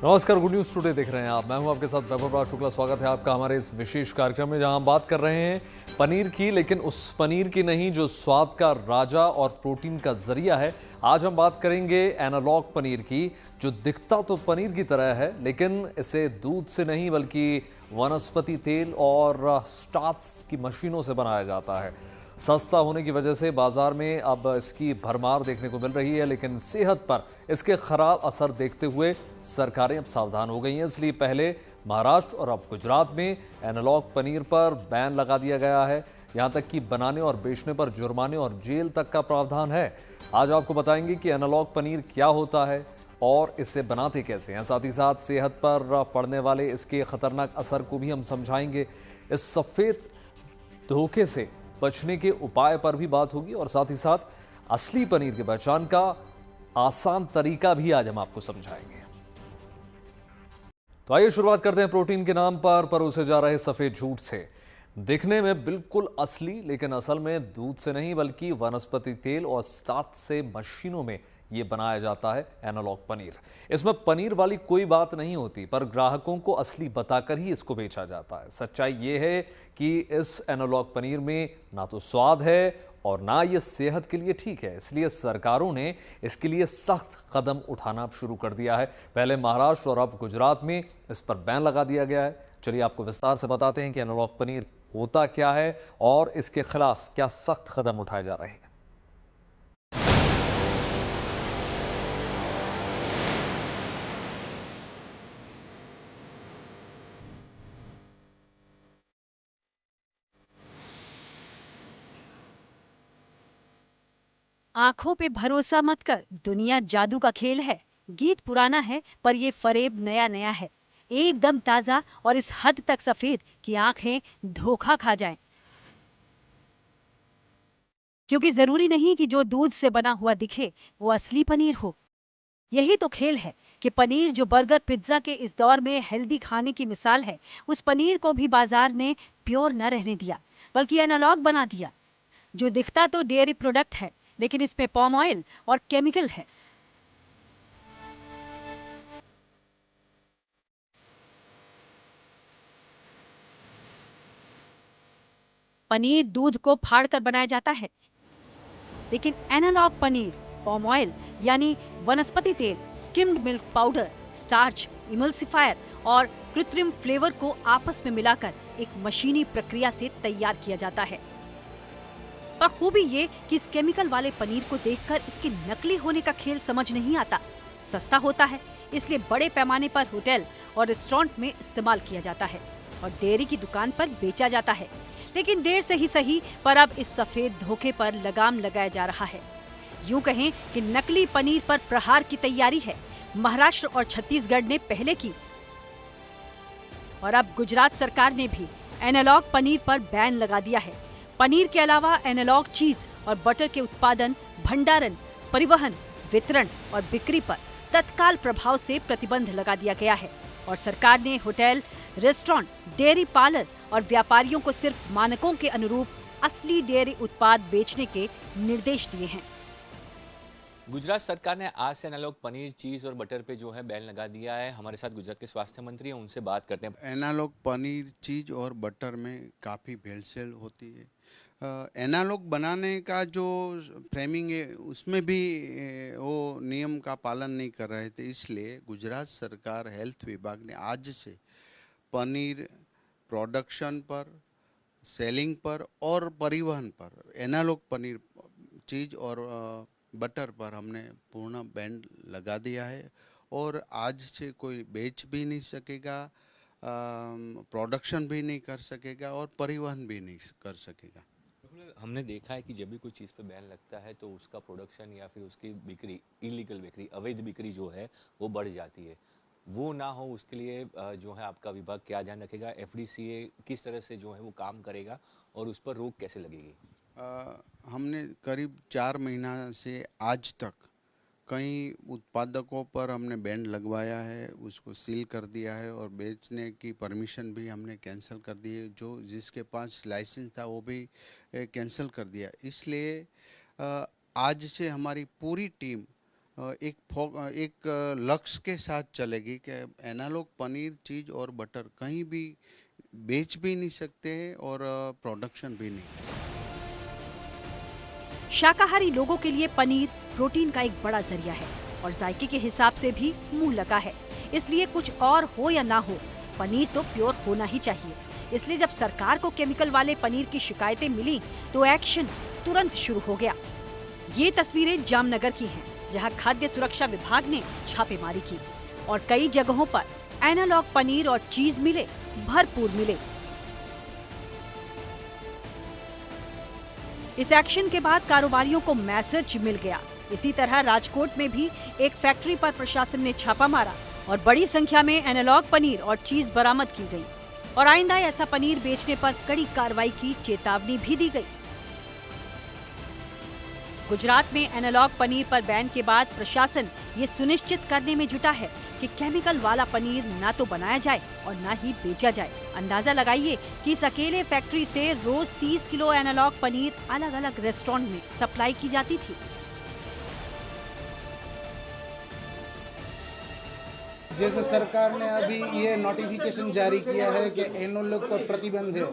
नमस्कार, good news today देख रहे हैं आप। मैं हूं आपके साथ वैभव राज शुक्ला। स्वागत है आपका हमारे इस विशेष कार्यक्रम में, जहां हम बात कर रहे हैं पनीर की, लेकिन उस पनीर की नहीं जो स्वाद का राजा और प्रोटीन का जरिया है। आज हम बात करेंगे एनालॉग पनीर की, जो दिखता तो पनीर की तरह है, लेकिन इसे दूध से नहीं बल्कि वनस्पति तेल और स्टार्च की मशीनों से बनाया जाता है। सस्ता होने की वजह से बाजार में अब इसकी भरमार देखने को मिल रही है, लेकिन सेहत पर इसके खराब असर देखते हुए सरकारें अब सावधान हो गई हैं। इसलिए पहले महाराष्ट्र और अब गुजरात में एनालॉग पनीर पर बैन लगा दिया गया है। यहां तक कि बनाने और बेचने पर जुर्माने और जेल तक का प्रावधान है। आज आपको बताएंगे कि एनालॉग पनीर क्या होता है और इसे बनाते कैसे हैं। साथ ही साथ सेहत पर पड़ने वाले इसके खतरनाक असर को भी हम समझाएंगे। इस सफेद धोखे से बचने के उपाय पर भी बात होगी और साथ ही साथ असली पनीर की पहचान का आसान तरीका भी आज हम आपको समझाएंगे। तो आइए शुरुआत करते हैं प्रोटीन के नाम पर परोसे जा रहे सफेद झूठ से। दिखने में बिल्कुल असली, लेकिन असल में दूध से नहीं बल्कि वनस्पति तेल और स्टार्च से मशीनों में ये बनाया जाता है एनालॉग पनीर। इसमें पनीर वाली कोई बात नहीं होती, पर ग्राहकों को असली बताकर ही इसको बेचा जाता है। सच्चाई ये है कि इस एनालॉग पनीर में ना तो स्वाद है और ना ये सेहत के लिए ठीक है। इसलिए सरकारों ने इसके लिए सख्त कदम उठाना शुरू कर दिया है। पहले महाराष्ट्र और अब गुजरात में इस पर बैन लगा दिया गया है। चलिए आपको विस्तार से बताते हैं कि एनालॉग पनीर होता क्या है और इसके खिलाफ क्या सख्त कदम उठाए जा रहे हैं। आंखों पे भरोसा मत कर, दुनिया जादू का खेल है। गीत पुराना है पर ये फरेब नया नया है। एकदम ताजा और इस हद तक सफेद कि आंखें धोखा खा जाएं। क्योंकि जरूरी नहीं कि जो दूध से बना हुआ दिखे वो असली पनीर हो। यही तो खेल है कि पनीर जो बर्गर पिज्जा के इस दौर में हेल्दी खाने की मिसाल है, उस पनीर को भी बाजार ने प्योर न रहने दिया बल्कि एनालॉग बना दिया। जो दिखता तो डेयरी प्रोडक्ट है, लेकिन इसमें पाम ऑयल और केमिकल है। पनीर दूध को फाड़कर बनाया जाता है, लेकिन एनालॉग पनीर पाम ऑयल यानी वनस्पति तेल, skimmed milk powder, starch, emulsifier और कृत्रिम फ्लेवर को आपस में मिलाकर एक मशीनी प्रक्रिया से तैयार किया जाता है। पर खूबी ये कि इस केमिकल वाले पनीर को देखकर इसके नकली होने का खेल समझ नहीं आता। सस्ता होता है, इसलिए बड़े पैमाने पर होटल और रेस्टोरेंट में इस्तेमाल किया जाता है और डेयरी की दुकान पर बेचा जाता है। लेकिन देर से ही सही, पर अब इस सफेद धोखे पर लगाम लगाया जा रहा है। यूं कहें कि नकली पनीर पर प्रहार की तैयारी है। महाराष्ट्र और छत्तीसगढ़ ने पहले की और अब गुजरात सरकार ने भी एनालॉग पनीर पर बैन लगा दिया है। पनीर के अलावा एनालॉग चीज और बटर के उत्पादन, भंडारण, परिवहन, वितरण और बिक्री पर तत्काल प्रभाव से प्रतिबंध लगा दिया गया है और सरकार ने होटल, रेस्टोरेंट, डेयरी पार्लर और व्यापारियों को सिर्फ मानकों के अनुरूप असली डेयरी उत्पाद बेचने के निर्देश दिए हैं। गुजरात सरकार ने आज से एनालॉग पनीर, चीज़ और बटर पे जो है बैन लगा दिया है। हमारे साथ गुजरात के स्वास्थ्य मंत्री हैं, उनसे बात करते हैं। एनालॉग पनीर, चीज़ और बटर में काफ़ी भेलसेल होती है। एनालॉग बनाने का जो फ्रेमिंग है उसमें भी वो नियम का पालन नहीं कर रहे थे, इसलिए गुजरात सरकार हेल्थ विभाग ने आज से पनीर प्रोडक्शन पर, सेलिंग पर और परिवहन पर एनालॉग पनीर, चीज़ और बटर पर हमने पूर्ण बैन लगा दिया है और आज से कोई बेच भी नहीं सकेगा, प्रोडक्शन भी नहीं कर सकेगा और परिवहन भी नहीं कर सकेगा। हमने देखा है कि जब भी कोई चीज़ पे बैन लगता है तो उसका प्रोडक्शन या फिर उसकी बिक्री, इलीगल बिक्री, अवैध बिक्री जो है वो बढ़ जाती है। वो ना हो उसके लिए जो है आपका विभाग क्या ध्यान रखेगा? एफडीसीए किस तरह से जो है वो काम करेगा और उस पर रोक कैसे लगेगी? हमने करीब 4 महीना से आज तक कई उत्पादकों पर हमने बैन लगवाया है, उसको सील कर दिया है और बेचने की परमिशन भी हमने कैंसिल कर दी है। जो जिसके पास लाइसेंस था वो भी कैंसिल कर दिया। इसलिए आज से हमारी पूरी टीम एक लक्ष्य के साथ चलेगी कि एनालॉग पनीर, चीज़ और बटर कहीं भी बेच भी नहीं सकते हैं और प्रोडक्शन भी नहीं। शाकाहारी लोगों के लिए पनीर प्रोटीन का एक बड़ा जरिया है और जायके के हिसाब से भी मुंह लगा है। इसलिए कुछ और हो या ना हो, पनीर तो प्योर होना ही चाहिए। इसलिए जब सरकार को केमिकल वाले पनीर की शिकायतें मिली तो एक्शन तुरंत शुरू हो गया। ये तस्वीरें जामनगर की हैं, जहां खाद्य सुरक्षा विभाग ने छापेमारी की और कई जगहों पर एनालॉग पनीर और चीज मिले, भरपूर मिले। इस एक्शन के बाद कारोबारियों को मैसेज मिल गया। इसी तरह राजकोट में भी एक फैक्ट्री पर प्रशासन ने छापा मारा और बड़ी संख्या में एनालॉग पनीर और चीज बरामद की गई और आइंदा ऐसा पनीर बेचने पर कड़ी कार्रवाई की चेतावनी भी दी गई। गुजरात में एनालॉग पनीर पर बैन के बाद प्रशासन ये सुनिश्चित करने में जुटा है कि केमिकल वाला पनीर ना तो बनाया जाए और ना ही बेचा जाए। अंदाजा लगाइए कि इस अकेले फैक्ट्री से रोज 30 किलो एनालॉग पनीर अलग अलग रेस्टोरेंट में सप्लाई की जाती थी। जैसे सरकार ने अभी ये नोटिफिकेशन जारी किया है कि एनालॉग पर प्रतिबंध है,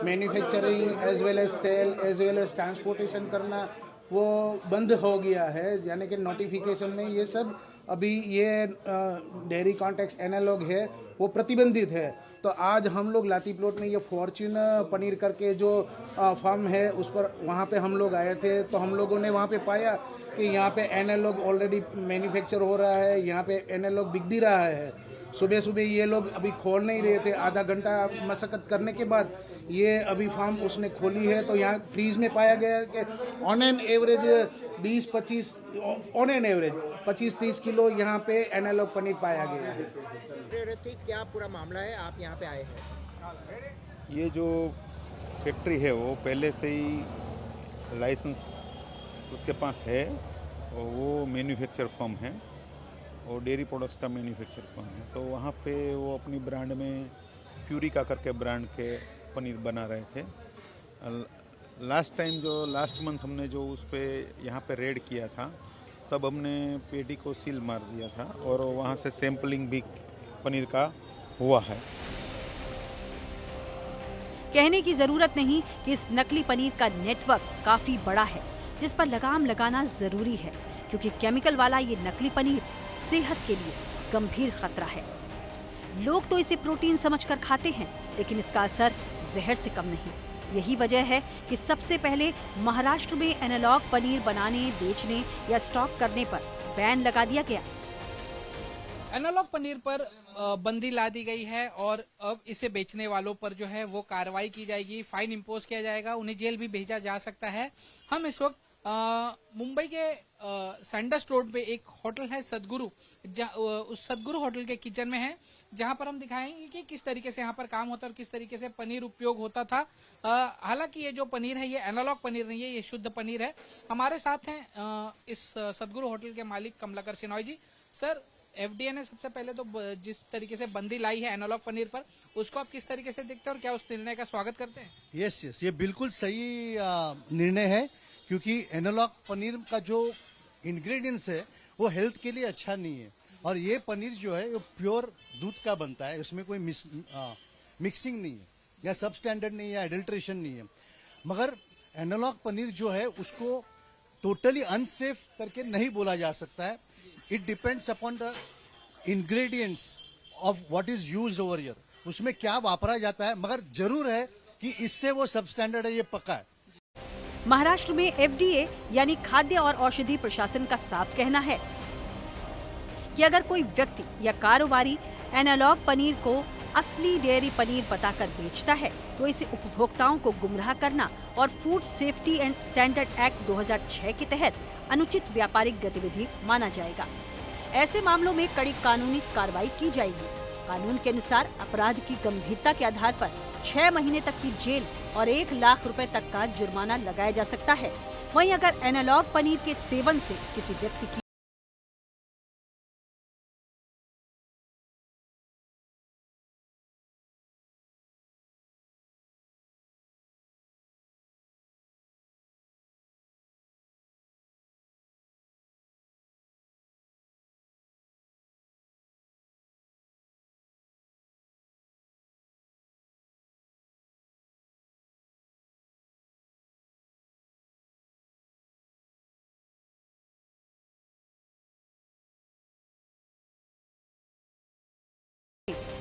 manufacturing as well as sale as well as transportation करना वो बंद हो गया है। यानी कि नोटिफिकेशन में ये सब अभी ये डेयरी कॉन्टेक्स्ट एनालॉग है वो प्रतिबंधित है। तो आज हम लोग लाती प्लॉट में ये फॉर्च्यून पनीर करके जो फार्म है उस पर वहाँ पे हम लोग आए थे, तो हम लोगों ने वहाँ पे पाया कि यहाँ पे एनालॉग ऑलरेडी मैन्युफैक्चर हो रहा है, यहाँ पे एनालॉग बिक भी रहा है। सुबह सुबह ये लोग अभी खोल नहीं रहे थे, आधा घंटा मशक्कत करने के बाद ये अभी फार्म उसने खोली है। तो यहाँ फ्रीज में पाया गया है कि on an average 20-25 on an average 25-30 kilo यहाँ पे एनालॉग पनीर पाया गया है। क्या पूरा मामला है, आप यहाँ पे आए हैं? ये जो फैक्ट्री है वो पहले से ही लाइसेंस उसके पास है और वो मैन्युफैक्चर फर्म है और डेयरी प्रोडक्ट्स का मैन्युफैक्चर फर्म है। तो वहाँ पे वो अपनी ब्रांड में प्यूरिका करके ब्रांड के पनीर बना रहे थे। लास्ट मंथ हमने जो उस पे यहाँ पे रेड किया था तब हमने पेटी को सील मार दिया था और वहाँ से सैंपलिंग भी पनीर का हुआ है। कहने की जरूरत नहीं कि इस नकली पनीर का नेटवर्क काफी बड़ा है, जिस पर लगाम लगाना जरूरी है, क्योंकि केमिकल वाला ये नकली पनीर सेहत के लिए गंभीर खतरा है। लोग तो इसे प्रोटीन समझकर खाते हैं, लेकिन इसका असर जहर से कम नहीं। यही वजह है कि सबसे पहले महाराष्ट्र में एनालॉग पनीर बनाने, बेचने या स्टॉक करने पर बैन लगा दिया गया। एनालॉग पनीर पर बंदी ला दी गई है और अब इसे बेचने वालों पर जो है वो कार्रवाई की जाएगी, फाइन इम्पोज किया जाएगा, उन्हें जेल भी भेजा जा सकता है। हम इस वक्त मुंबई के सैंडस रोड पे एक होटल है सदगुरु, उस सदगुरु होटल के किचन में है, जहां पर हम दिखाएंगे कि किस तरीके से यहाँ पर काम होता है और किस तरीके से पनीर उपयोग होता था। हालांकि ये जो पनीर है ये एनालॉग पनीर नहीं है, ये शुद्ध पनीर है। हमारे साथ हैं इस सदगुरु होटल के मालिक कमलाकर सिनॉय जी। सर, एफडीए ने सबसे पहले तो जिस तरीके से बंदी लाई है एनालॉग पनीर पर, उसको आप किस तरीके से देखते हैं और क्या उस निर्णय का स्वागत करते हैं? यस, ये बिल्कुल सही निर्णय है, क्योंकि एनालॉग पनीर का जो इंग्रेडिएंट्स है वो हेल्थ के लिए अच्छा नहीं है और ये पनीर जो है वो प्योर दूध का बनता है, उसमें कोई मिक्सिंग नहीं है या सब स्टैंडर्ड नहीं है, एडल्ट्रेशन नहीं है। मगर एनालॉग पनीर जो है उसको टोटली अनसेफ करके नहीं बोला जा सकता है। It depends upon the ingredients of what is used over here, उसमें क्या वापरा जाता है। मगर जरूर है कि इससे वो सब स्टैंडर्ड है, ये पक्का है। महाराष्ट्र में एफडीए यानी खाद्य और औषधि प्रशासन का साफ कहना है कि अगर कोई व्यक्ति या कारोबारी एनालॉग पनीर को असली डेयरी पनीर बताकर बेचता है तो इसे उपभोक्ताओं को गुमराह करना और food safety and standard act 2006 के तहत अनुचित व्यापारिक गतिविधि माना जाएगा। ऐसे मामलों में कड़ी कानूनी कार्रवाई की जाएगी। कानून के अनुसार अपराध की गंभीरता के आधार पर 6 महीने तक की जेल और 1 लाख रुपए तक का जुर्माना लगाया जा सकता है। वहीं अगर एनालॉग पनीर के सेवन से किसी व्यक्ति की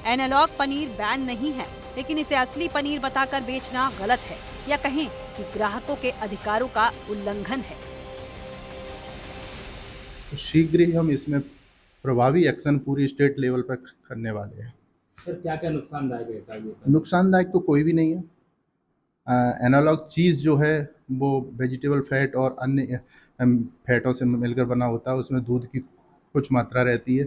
एनालॉग पनीर बैन नहीं है, लेकिन इसे असली पनीर बताकर बेचना गलत है, या कहें कि ग्राहकों के अधिकारों का उल्लंघन है। शीघ्र ही हम इसमें प्रभावी एक्शन पूरी स्टेट लेवल पर करने वाले हैं। सर क्या क्या नुकसानदायक रहता है ये? नुकसानदायक तो कोई भी नहीं है। एनालॉग चीज़ जो है वो वेजिटेबल फैट और अन्य फैटों से मिलकर बना होता है, उसमें दूध की कुछ मात्रा रहती है,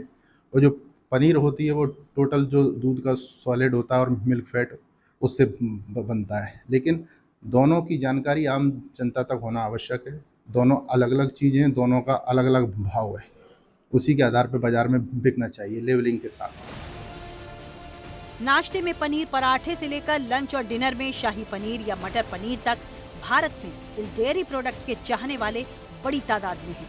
और जो पनीर होती है वो टोटल जो दूध का सॉलिड होता है और मिल्क फैट उससे बनता है। लेकिन दोनों की जानकारी आम जनता तक होना आवश्यक है। दोनों अलग अलग चीज़ें हैं, दोनों का अलग अलग भाव है, उसी के आधार पर बाजार में बिकना चाहिए लेवलिंग के साथ। नाश्ते में पनीर पराठे से लेकर लंच और डिनर में शाही पनीर या मटर पनीर तक भारत में इस डेयरी प्रोडक्ट के चाहने वाले बड़ी तादाद में हैं।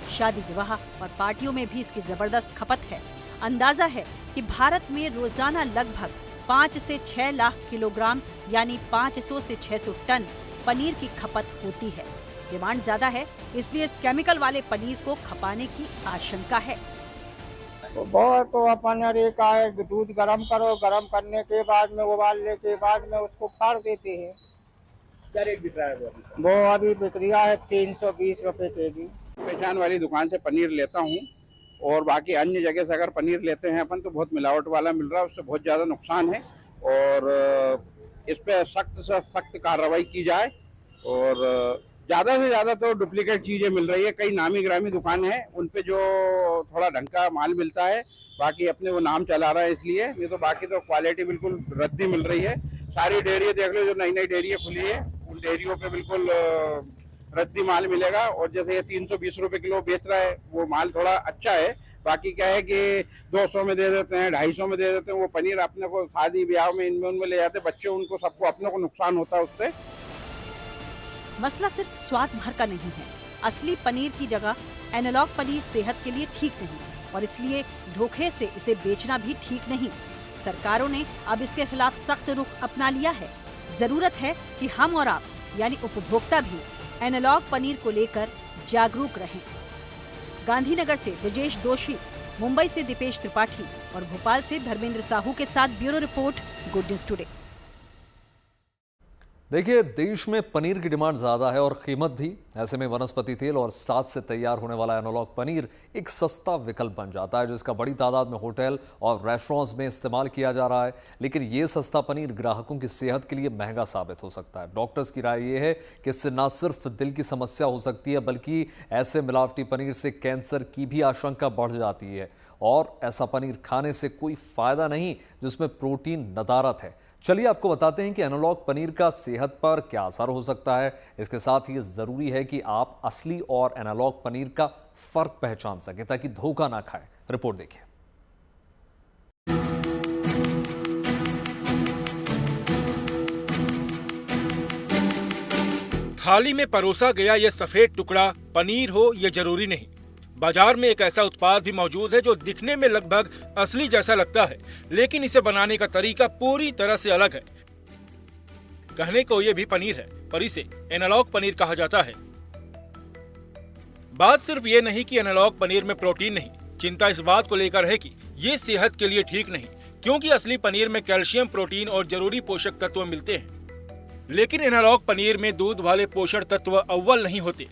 शादी विवाह और पार्टियों में भी इसकी जबरदस्त खपत है। अंदाजा है कि भारत में रोजाना लगभग 5 से 6 लाख किलोग्राम यानी 500 से 600 टन पनीर की खपत होती है। डिमांड ज्यादा है, इसलिए इस केमिकल वाले पनीर को खपाने की आशंका है। तो अपन का है, दूध गरम करो, गरम करने के बाद में उबालने के बाद में उसको फाड़ देते हैं। क्या रेट बिक रहा है वो अभी बिक रहा है 320 रुपए केजी। पहचान वाली दुकान से पनीर लेता हूँ, और बाकी अन्य जगह से अगर पनीर लेते हैं अपन तो बहुत मिलावट वाला मिल रहा है, उससे बहुत ज़्यादा नुकसान है। और इस पर सख्त से सख्त कार्रवाई की जाए। और ज़्यादा से ज़्यादा तो डुप्लीकेट चीज़ें मिल रही है। कई नामी ग्रामी दुकानें हैं, उन पे जो थोड़ा ढंग का माल मिलता है, बाकी अपने वो नाम चला रहा है इसलिए। ये तो बाकी तो क्वालिटी बिल्कुल रद्दी मिल रही है। सारी डेयरी देख लो, जो नई नई डेयरी खुली है, उन डेयरियों पे बिल्कुल रद्दी माल मिलेगा। और जैसे ये 320 रुपए किलो बेच रहा है, वो माल थोड़ा अच्छा है। बाकी क्या है कि 200 में दे देते हैं, 250 में दे देते हैं। वो पनीर अपने को शादी ब्याह में इनमें उनमें ले जाते बच्चे, उनको सबको अपने को नुकसान होता है उससे। मसला सिर्फ स्वाद भर का नहीं है। असली पनीर की जगह एनालॉग पनीर सेहत के लिए ठीक नहीं, और इसलिए धोखे से इसे बेचना भी ठीक नहीं। सरकारों ने अब इसके खिलाफ सख्त रुख अपना लिया है। जरूरत है कि हम और आप यानी उपभोक्ता भी एनालॉग पनीर को लेकर जागरूक रहें। गांधीनगर से ब्रजेश दोषी, मुंबई से दीपेश त्रिपाठी और भोपाल से धर्मेंद्र साहू के साथ bureau report, good news today. देखिए, देश में पनीर की डिमांड ज़्यादा है और कीमत भी। ऐसे में वनस्पति तेल और स्टार्च से तैयार होने वाला एनालॉग पनीर एक सस्ता विकल्प बन जाता है, जिसका बड़ी तादाद में होटल और रेस्टोरेंट्स में इस्तेमाल किया जा रहा है। लेकिन ये सस्ता पनीर ग्राहकों की सेहत के लिए महंगा साबित हो सकता है। डॉक्टर्स की राय ये है कि इससे न सिर्फ दिल की समस्या हो सकती है, बल्कि ऐसे मिलावटी पनीर से कैंसर की भी आशंका बढ़ जाती है। और ऐसा पनीर खाने से कोई फायदा नहीं जिसमें प्रोटीन नदारत है। चलिए आपको बताते हैं कि एनालॉग पनीर का सेहत पर क्या असर हो सकता है। इसके साथ ही जरूरी है कि आप असली और एनालॉग पनीर का फर्क पहचान सकें ताकि धोखा ना खाएं। रिपोर्ट देखिए। थाली में परोसा गया ये सफेद टुकड़ा पनीर हो ये जरूरी नहीं। बाजार में एक ऐसा उत्पाद भी मौजूद है जो दिखने में लगभग असली जैसा लगता है, लेकिन इसे बनाने का तरीका पूरी तरह से अलग है। कहने को ये भी पनीर है, पर इसे एनालॉग पनीर कहा जाता है। बात सिर्फ ये नहीं कि एनालॉग पनीर में प्रोटीन नहीं, चिंता इस बात को लेकर है कि ये सेहत के लिए ठीक नहीं, क्योंकि असली पनीर में कैल्शियम, प्रोटीन और जरूरी पोषक तत्व मिलते हैं। लेकिन एनालॉग पनीर में दूध वाले पोषक तत्व अव्वल नहीं होते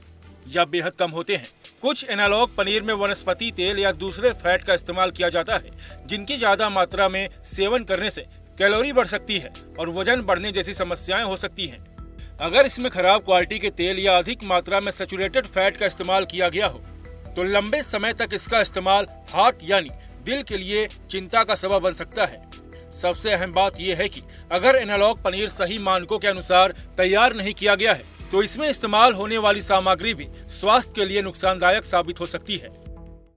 या बेहद कम होते हैं। कुछ एनालॉग पनीर में वनस्पति तेल या दूसरे फैट का इस्तेमाल किया जाता है, जिनकी ज्यादा मात्रा में सेवन करने से कैलोरी बढ़ सकती है और वजन बढ़ने जैसी समस्याएं हो सकती हैं। अगर इसमें खराब क्वालिटी के तेल या अधिक मात्रा में सैचुरेटेड फैट का इस्तेमाल किया गया हो, तो लंबे समय तक इसका इस्तेमाल हार्ट यानी दिल के लिए चिंता का सबब बन सकता है। सबसे अहम बात यह है कि अगर एनालॉग पनीर सही मानकों के अनुसार तैयार नहीं किया गया है, तो इसमें इस्तेमाल होने वाली सामग्री भी स्वास्थ्य के लिए नुकसानदायक साबित हो सकती है।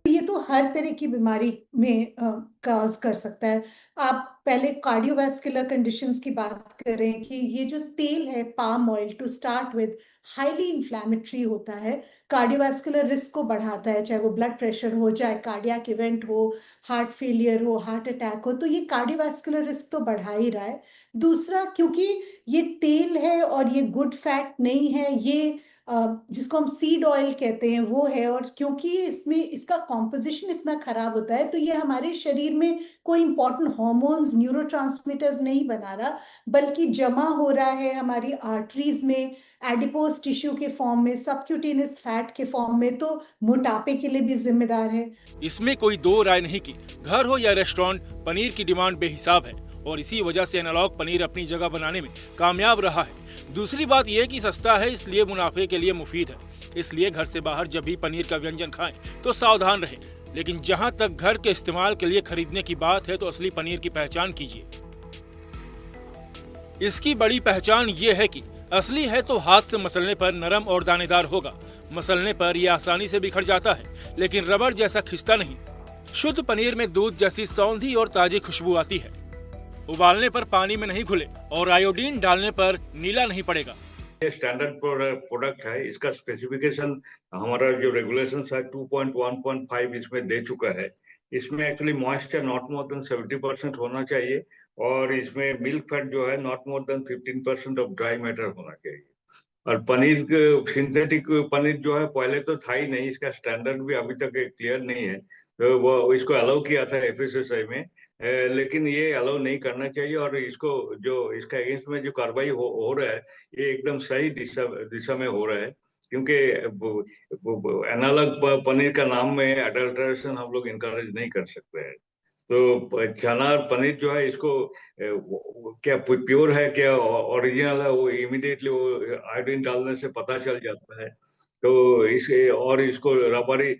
ये तो हर तरह की बीमारी में काज कर सकता है। आप पहले कार्डियोवैस्कुलर कंडीशंस की बात करें कि ये जो तेल है palm oil to start with highly inflammatory होता है, कार्डियोवैस्कुलर रिस्क को बढ़ाता है, चाहे वो ब्लड प्रेशर हो, चाहे कार्डियक इवेंट हो, हार्ट फेलियर हो, हार्ट अटैक हो, तो ये कार्डियोवैस्कुलर रिस्क तो बढ़ा ही रहा है। दूसरा, क्योंकि ये तेल है और ये गुड फैट नहीं है, ये जिसको हम सीड ऑयल कहते हैं वो है, और क्योंकि इसमें इसका कॉम्पोजिशन इतना खराब होता है तो ये हमारे शरीर में कोई इंपॉर्टेंट हार्मोन्स, न्यूरोट्रांसमीटर्स नहीं बना रहा, बल्कि जमा हो रहा है हमारी आर्टरीज में, एडिपोज टिश्यू के फॉर्म में, सबक्यूटेनियस फैट के फॉर्म में, तो मोटापे के लिए भी जिम्मेदार है। इसमें कोई दो राय नहीं कि घर हो या रेस्टोरेंट, पनीर की डिमांड बेहिसाब है और इसी वजह से एनालॉग पनीर अपनी जगह बनाने में कामयाब रहा है। दूसरी बात यह कि सस्ता है, इसलिए मुनाफे के लिए मुफीद है। इसलिए घर से बाहर जब भी पनीर का व्यंजन खाएं तो सावधान रहें। लेकिन जहां तक घर के इस्तेमाल के लिए खरीदने की बात है तो असली पनीर की पहचान कीजिए। इसकी बड़ी पहचान ये है कि असली है तो हाथ से मसलने पर नरम और दानेदार होगा। मसलने पर यह आसानी से बिखर जाता है, लेकिन रबड़ जैसा खिंचता नहीं। शुद्ध पनीर में दूध जैसी सौंधी और ताजी खुशबू आती है। उबालने पर पानी में नहीं घुले और आयोडीन डालने पर नीला नहीं पड़ेगा। ये स्टैंडर्ड प्रोडक्ट है। इसका स्पेसिफिकेशन हमारा जो रेगुलेशन है 2.1.5 इसमें दे चुका है। इसमें actually moisture not more than 70% होना चाहिए और इसमें मिल्क फैट जो है not more than 15% of dry matter होना चाहिए। और पनीर सिंथेटिक पनीर जो है पहले तो था ही नहीं, इसका स्टैंडर्ड भी अभी तक क्लियर नहीं है। तो वो इसको अलाउ किया था FSSAI में, लेकिन ये अलाउ नहीं करना चाहिए और इसको जो इसका अगेंस्ट में जो कार्रवाई हो रहा है ये एकदम सही दिशा में हो रहा है, क्योंकि एनालॉग पनीर का नाम में अडल्ट्रेशन हम लोग इनकरेज नहीं कर सकते हैं। तो चना और पनीर जो है इसको क्या प्योर है क्या ओरिजिनल है वो इमीडिएटली वो आयोडीन डालने से पता चल जाता है। तो इसे और इसको रबड़ी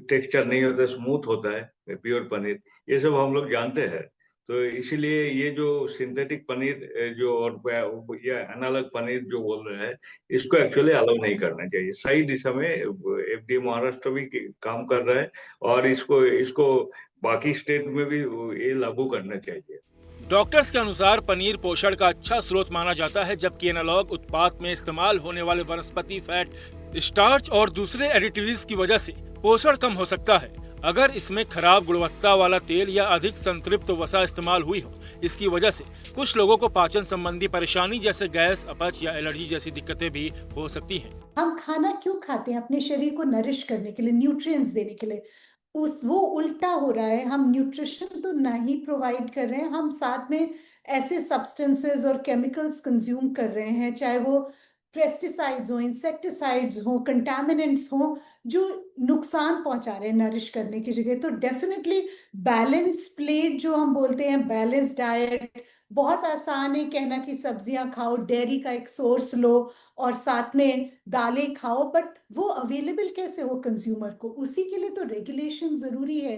टेक्सचर नहीं होता, स्मूथ होता है प्योर पनीर, ये सब हम लोग जानते हैं। तो इसीलिए ये जो सिंथेटिक पनीर जो और या एनालॉग पनीर जो बोल रहे हैं इसको एक्चुअली अलाउ नहीं करना चाहिए। सही दिशा में FDA महाराष्ट्र भी काम कर रहा है और इसको बाकी स्टेट में भी ये लागू करना चाहिए। डॉक्टर्स के अनुसार पनीर पोषण का अच्छा स्रोत माना जाता है, जबकि एनालॉग उत्पाद में इस्तेमाल होने वाले वनस्पति फैट, स्टार्च और दूसरे एडिटिव्स की वजह से पोषण कम हो सकता है। अगर इसमें खराब गुणवत्ता वाला तेल या अधिक संतृप्त वसा इस्तेमाल हुई हो, इसकी वजह से कुछ लोगों को पाचन संबंधी परेशानी जैसे गैस, अपच या एलर्जी जैसी दिक्कतें भी हो सकती हैं। हम खाना क्यों खाते हैं? अपने शरीर को नरिश करने के लिए, न्यूट्रिएंट्स देने के लिए। वो उल्टा हो रहा है, हम न्यूट्रिशन तो नहीं प्रोवाइड कर रहे हैं, हम साथ में ऐसे सब्सटेंसेस और केमिकल्स कंज्यूम कर रहे हैं, चाहे वो पेस्टिसाइड्स हो, इंसेक्टिसाइड्स हो, कंटामिनेंट्स हो, जो नुकसान पहुंचा रहे हैं नरिश करने की जगह। तो डेफिनेटली बैलेंस प्लेट जो हम बोलते हैं, बैलेंस डाइट, बहुत आसान है कहना कि सब्जियां खाओ, डेयरी का एक सोर्स लो और साथ में दालें खाओ, बट वो अवेलेबल कैसे हो कंज्यूमर को? उसी के लिए तो रेगुलेशन जरूरी है।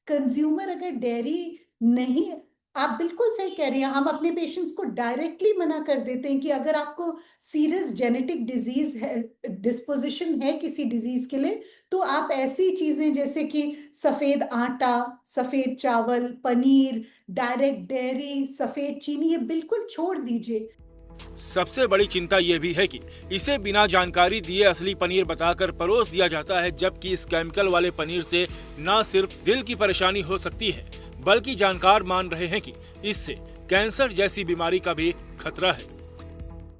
कंज्यूमर अगर डेयरी नहीं, आप बिल्कुल सही कह रही हैं, हम अपने पेशेंट्स को डायरेक्टली मना कर देते हैं कि अगर आपको सीरियस जेनेटिक डिजीज है, डिस्पोजिशन है किसी डिजीज के लिए, तो आप ऐसी चीजें जैसे कि सफेद आटा, सफेद चावल, पनीर, डायरेक्ट डेयरी, सफेद चीनी, ये बिल्कुल छोड़ दीजिए। सबसे बड़ी चिंता ये भी है कि इसे बिना जानकारी दिए असली पनीर बताकर परोस दिया जाता है, जबकि इस केमिकल वाले पनीर से न सिर्फ दिल की परेशानी हो सकती है, बल्कि जानकार मान रहे हैं कि इससे कैंसर जैसी बीमारी का भी खतरा है।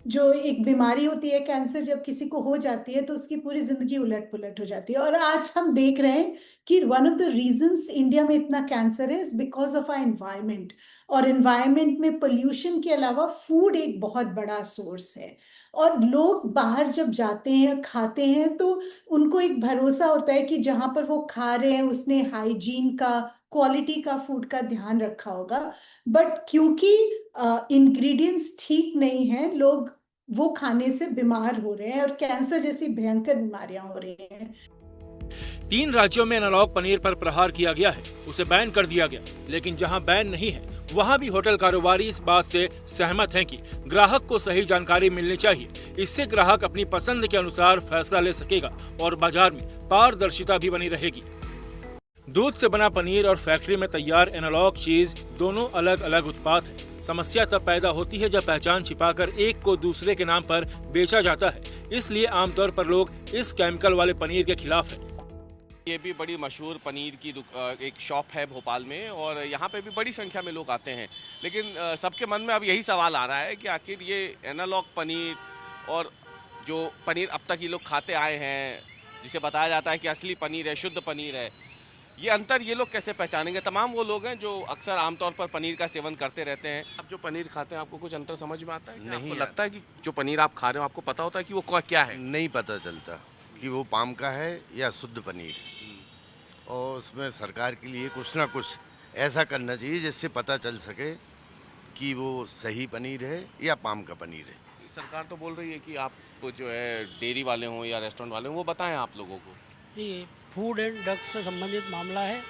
जो एक बीमारी होती है कैंसर, जब किसी को हो जाती है तो उसकी पूरी जिंदगी उलट पुलट हो जाती है। और आज हम देख रहे हैं कि one of the reasons India में इतना कैंसर है बिकॉज ऑफ आवर एनवायरनमेंट। और एनवायरनमेंट में पोल्यूशन के अलावा फूड एक बहुत बड़ा सोर्स है। और लोग बाहर जब जाते हैं, खाते हैं, तो उनको एक भरोसा होता है कि जहां पर वो खा रहे हैं उसने हाइजीन का, क्वालिटी का फूड का ध्यान रखा होगा। बट क्योंकि इंग्रेडिएंट्स ठीक नहीं है, लोग वो खाने से बीमार हो रहे हैं और कैंसर जैसी भयंकर बीमारियां हो रही हैं। 3 राज्यों में एनालॉग पनीर पर प्रहार किया गया है, उसे बैन कर दिया गया। लेकिन जहां बैन नहीं है वहां भी होटल कारोबारी इस बात से सहमत हैं कि ग्राहक को सही जानकारी मिलनी चाहिए। इससे ग्राहक अपनी पसंद के अनुसार फैसला ले सकेगा और बाजार में पारदर्शिता भी बनी रहेगी। दूध से बना पनीर और फैक्ट्री में तैयार एनालॉग चीज दोनों अलग अलग उत्पाद हैं। समस्या तब पैदा होती है जब पहचान छिपाकर एक को दूसरे के नाम पर बेचा जाता है। इसलिए आमतौर पर लोग इस केमिकल वाले पनीर के खिलाफ हैं। ये भी बड़ी मशहूर पनीर की एक शॉप है भोपाल में और यहाँ पे भी बड़ी संख्या में लोग आते हैं। लेकिन सबके मन में अब यही सवाल आ रहा है कि आखिर ये एनालॉग पनीर और जो पनीर अब तक ये लोग खाते आए हैं, जिसे बताया जाता है कि असली पनीर है, शुद्ध पनीर है, ये अंतर ये लोग कैसे पहचानेंगे? तमाम वो लोग हैं जो अक्सर आमतौर पर पनीर का सेवन करते रहते हैं। आप जो पनीर खाते हैं, आपको कुछ अंतर समझ में आता है? नहीं, आपको लगता है कि जो पनीर आप खा रहे हो आपको पता होता है कि वो क्या है? नहीं पता चलता कि वो पाम का है या शुद्ध पनीर। और उसमें सरकार के लिए कुछ ना कुछ ऐसा करना चाहिए जिससे पता चल सके कि वो सही पनीर है या पाम का पनीर है। सरकार तो बोल रही है कि आप जो है डेयरी वाले हों या रेस्टोरेंट वाले हों, वो बताएं आप लोगों को। ये फूड एंड ड्रग्स से संबंधित मामला है,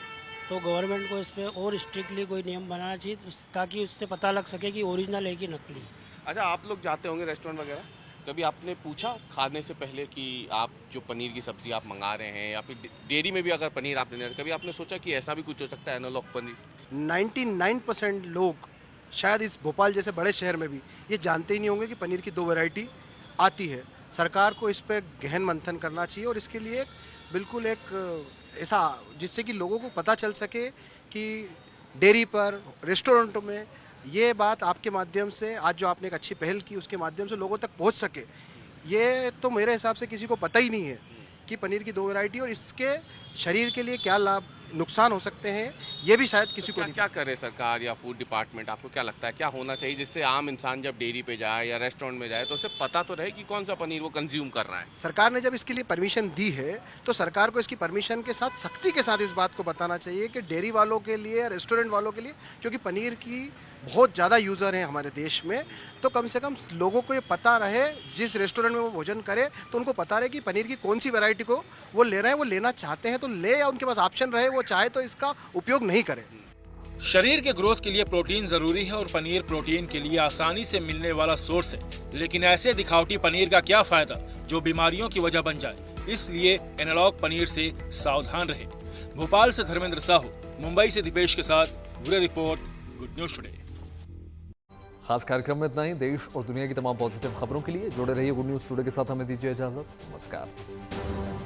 तो गवर्नमेंट को इस पर और स्ट्रिक्टली कोई नियम बनाना चाहिए ताकि उससे पता लग सके कि ओरिजिनल है कि नकली। अच्छा, आप लोग जाते होंगे रेस्टोरेंट वगैरह, कभी आपने पूछा खाने से पहले कि आप जो पनीर की सब्जी आप मंगा रहे हैं या फिर डेयरी में भी अगर पनीर आप लेने, कभी आपने सोचा कि ऐसा भी कुछ हो सकता है एनालॉग पनीर? 99% लोग शायद इस भोपाल जैसे बड़े शहर में भी ये जानते ही नहीं होंगे कि पनीर की 2 वैरायटी आती है। सरकार को इस पर गहन मंथन करना चाहिए और इसके लिए बिल्कुल एक ऐसा जिससे कि लोगों को पता चल सके कि डेयरी पर, रेस्टोरेंटों में ये बात आपके माध्यम से, आज जो आपने एक अच्छी पहल की उसके माध्यम से लोगों तक पहुंच सके। ये तो मेरे हिसाब से किसी को पता ही नहीं है कि पनीर की 2 वैरायटी और इसके शरीर के लिए क्या लाभ नुकसान हो सकते हैं, ये भी शायद किसी को नहीं। क्या करे सरकार या फूड डिपार्टमेंट? आपको क्या लगता है क्या होना चाहिए जिससे आम इंसान जब डेयरी पे जाए या रेस्टोरेंट में जाए तो उसे पता तो रहे कि कौन सा पनीर वो कंज्यूम कर रहा है? सरकार ने जब इसके लिए परमिशन दी है तो सरकार को इसकी परमिशन के साथ सख्ती के साथ इस बात को बताना चाहिए कि डेयरी वालों के लिए, रेस्टोरेंट वालों के लिए, क्योंकि पनीर की बहुत ज़्यादा यूज़र हैं हमारे देश में, तो कम से कम लोगों को ये पता रहे, जिस रेस्टोरेंट में वो भोजन करे तो उनको पता रहे कि पनीर की कौन सी वैरायटी को वो ले रहे हैं, वो लेना चाहते हैं तो ले, या उनके पास ऑप्शन रहे, वो चाहे तो इसका उपयोग नहीं करें। शरीर के ग्रोथ के लिए प्रोटीन जरूरी है और पनीर प्रोटीन के लिए आसानी से मिलने वाला सोर्स है, लेकिन ऐसे दिखावटी पनीर का क्या फायदा जो बीमारियों की वजह बन जाए। इसलिए एनालॉग पनीर से सावधान रहे। भोपाल से धर्मेंद्र साहू, मुंबई से दीपेश के साथ bureau report, good news today. खास कार्यक्रम में इतना ही। देश और दुनिया की तमाम पॉजिटिव खबरों के लिए जुड़े रहिए गुड न्यूज टुडे के साथ। हमें दीजिए इजाजत। नमस्कार।